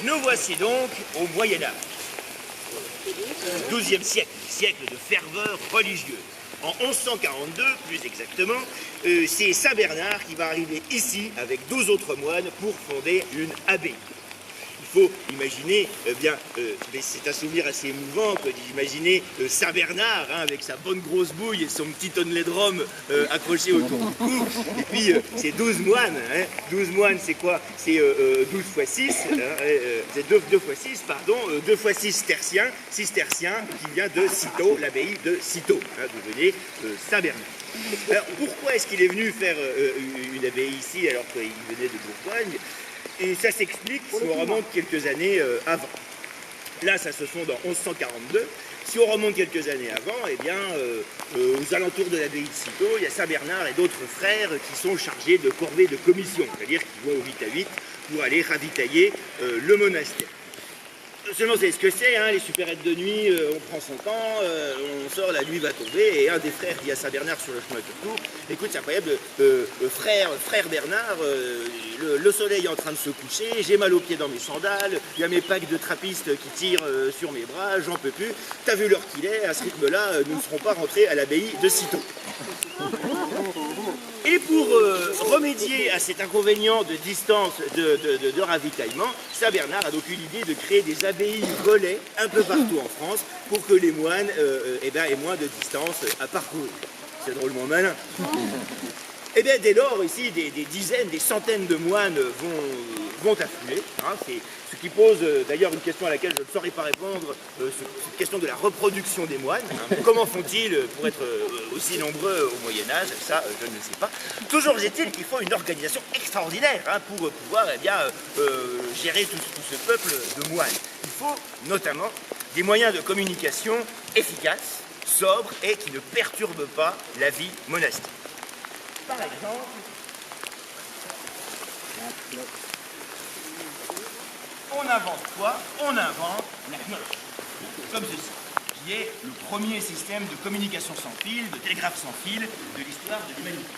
Nous voici donc au Moyen-Âge, XIIe siècle, siècle de ferveur religieuse. En 1142, plus exactement, c'est Saint Bernard qui va arriver ici avec 12 autres moines pour fonder une abbaye. Il faut imaginer, mais c'est un souvenir assez émouvant d'imaginer Saint Bernard avec sa bonne grosse bouille et son petit tonnelet de rhum accroché autour du cou. Et puis c'est 12 moines. 12 moines, c'est quoi? C'est 12 fois 6, c'est 2 fois 6, pardon, 2 fois 6 cisterciens qui vient de Cîteaux, l'abbaye de Cîteaux, d'où venait Saint Bernard. Alors pourquoi est-ce qu'il est venu faire une abbaye ici alors qu'il venait de Bourgogne? Et ça s'explique si on remonte quelques années avant. Là, ça se fonde en 1142. Si on remonte quelques années avant, eh bien, aux alentours de l'abbaye de Cîteaux, il y a Saint Bernard et d'autres frères qui sont chargés de corvées de commission, c'est-à-dire qui vont au 8 à 8 pour aller ravitailler le monastère. Seulement, c'est ce que c'est, les supérettes de nuit, on prend son temps, on sort, la nuit va tomber, et un des frères dit à Saint Bernard sur le chemin de retour, écoute, c'est incroyable, frère Bernard, le soleil est en train de se coucher, j'ai mal aux pieds dans mes sandales, il y a mes packs de trappistes qui tirent sur mes bras, j'en peux plus, t'as vu l'heure qu'il est, à ce rythme-là, nous ne serons pas rentrés à l'abbaye de Cîteaux. Et pour remédier à cet inconvénient de distance de ravitaillement, Saint Bernard a donc eu l'idée de créer des abbayes relais un peu partout en France pour que les moines aient moins de distance à parcourir. C'est drôlement malin. Et bien dès lors, ici, des dizaines, des centaines de moines vont affluer. C'est ce qui pose d'ailleurs une question à laquelle je ne saurais pas répondre, cette question de la reproduction des moines. Comment font-ils pour être aussi nombreux au Moyen-Âge? Ça, je ne sais pas. Toujours est-il qu'il faut une organisation extraordinaire pour pouvoir gérer tout ce peuple de moines. Il faut notamment des moyens de communication efficaces, sobres et qui ne perturbent pas la vie monastique. Par exemple, on invente quoi? On invente la cloche, comme ceci, qui est le premier système de communication sans fil, de télégraphe sans fil de l'histoire de l'humanité.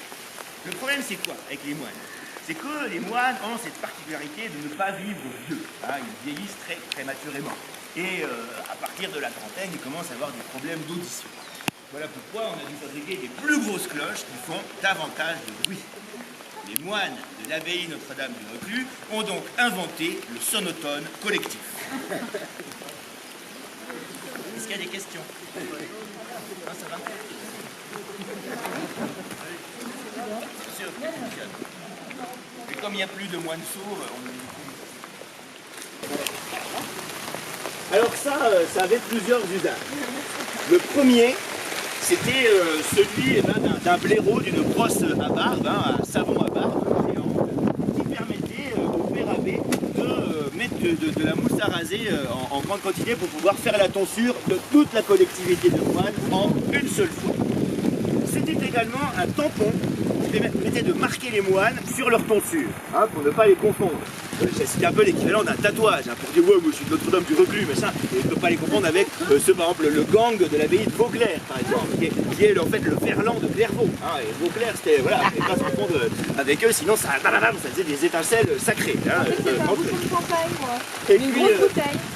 Le problème, c'est quoi avec les moines? C'est que les moines ont cette particularité de ne pas vivre vieux. Ils vieillissent très prématurément. Et à partir de la trentaine, ils commencent à avoir des problèmes d'audition. Voilà pourquoi on a dû fabriquer des plus grosses cloches qui font davantage de bruit. Les moines de l'abbaye Notre-Dame du Reclus ont donc inventé le sonotone collectif. Est-ce qu'il y a des questions? Ça va? C'est sûr que ça fonctionne. Et comme il n'y a plus de moines sourds, on a... Alors ça avait plusieurs usages. Le premier, c'était celui d'un blaireau, d'une brosse à barbe, un savon à barbe géant, qui permettait au père abbé de mettre de la mousse à raser en grande quantité pour pouvoir faire la tonsure de toute la collectivité de moines en une seule fois. C'était également un tampon qui permettait de marquer les moines sur leur tonsure, pour ne pas les confondre. C'est un peu l'équivalent d'un tatouage, pour dire ouais, moi je suis de Notre-Dame du Reclus, mais ça, et ne peut pas les confondre avec par exemple le gang de l'abbaye de Vauclair, par exemple, qui est en fait le verlan de Clairvaux. Et Vauclair, c'était voilà, il ne fallait pas se confondre avec eux, sinon ça faisait des étincelles sacrées. Et puis,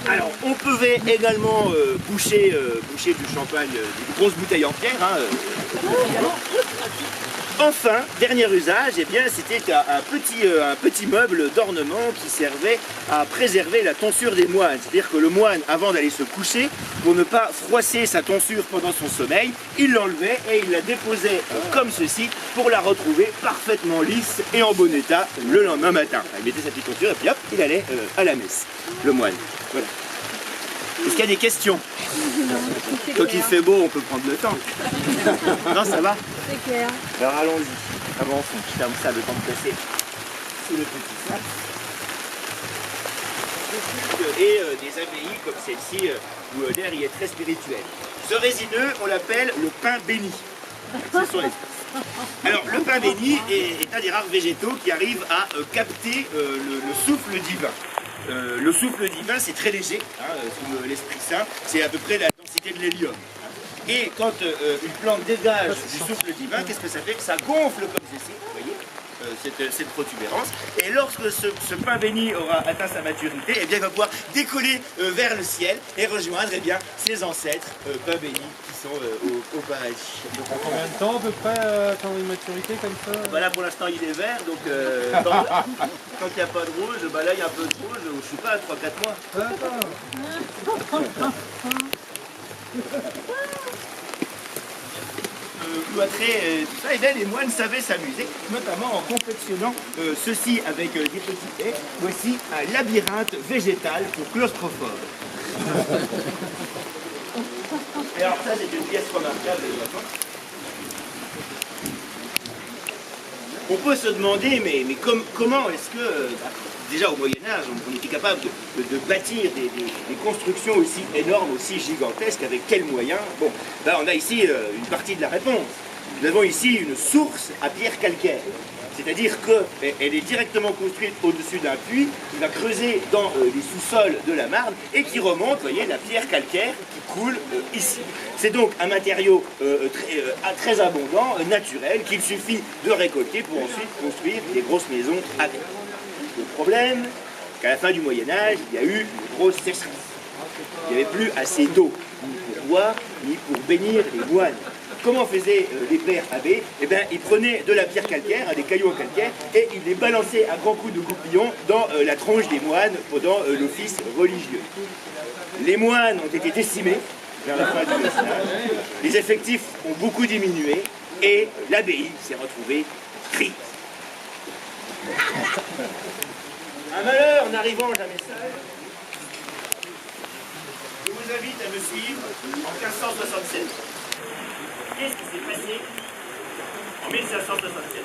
alors on pouvait également boucher du champagne, des grosses bouteilles en pierre. Enfin, dernier usage, c'était un petit meuble d'ornement qui servait à préserver la tonsure des moines. C'est-à-dire que le moine, avant d'aller se coucher, pour ne pas froisser sa tonsure pendant son sommeil, il l'enlevait et il la déposait comme ceci pour la retrouver parfaitement lisse et en bon état le lendemain matin. Il mettait sa petite tonsure et puis hop, il allait à la messe, le moine. Voilà. Est-ce qu'il y a des questions? Quand il fait beau, on peut prendre le temps. Non, ça va? C'est clair. Alors allons-y. Avançons. Je ferme ça le temps de passer sous le petit sac. Et des abbayes comme celle-ci, où l'air y est très spirituel. Ce résineux, on l'appelle le pain béni. C'est son espèce. Alors, le pain béni est un des rares végétaux qui arrive à capter le souffle divin. Le souffle divin, c'est très léger, sous l'Esprit Saint, c'est à peu près la densité de l'hélium. Et quand une plante dégage du souffle divin, qu'est-ce que ça fait? Ça gonfle comme ceci, vous voyez, cette protubérance. Et lorsque ce pain béni aura atteint sa maturité, eh bien, il va pouvoir décoller vers le ciel et rejoindre eh bien, ses ancêtres pain bénis qui sont au paradis. Donc en combien de temps à peu près attendre une maturité comme ça? Voilà, pour l'instant il est vert, donc quand il n'y a pas de rouge, bah là il y a un peu de rouge, je sais pas, 3-4 mois. Cloîtré, tout ça, et bien les moines savaient s'amuser, notamment en confectionnant ceci avec des petits haies. Voici un labyrinthe végétal pour claustrophobes. Et alors ça c'est une pièce remarquable également. On peut se demander, mais comment est-ce que, déjà au Moyen-Âge, on était capable de bâtir des constructions aussi énormes, aussi gigantesques, avec quels moyens? Bon, ben on a ici une partie de la réponse. Nous avons ici une source à pierre calcaire. C'est-à-dire qu'elle est directement construite au-dessus d'un puits qui va creuser dans les sous-sols de la Marne et qui remonte, vous voyez, la pierre calcaire qui coule ici. C'est donc un matériau très abondant, naturel, qu'il suffit de récolter pour ensuite construire des grosses maisons avec. Le problème, c'est qu'à la fin du Moyen-Âge, il y a eu une grosse sécheresse. Il n'y avait plus assez d'eau, ni pour boire, ni pour bénir les moines. Comment faisaient les pères abbés? Eh bien, ils prenaient de la pierre calcaire, des cailloux en calcaire, et ils les balançaient à grands coups de goupillon dans la tronche des moines pendant l'office religieux. Les moines ont été décimés vers la fin du Moyen-Âge, les effectifs ont beaucoup diminué, et l'abbaye s'est retrouvée prise. Un malheur n'arrivant jamais seul, je vous invite à me suivre en 1567. Qu'est-ce qui s'est passé en 1567?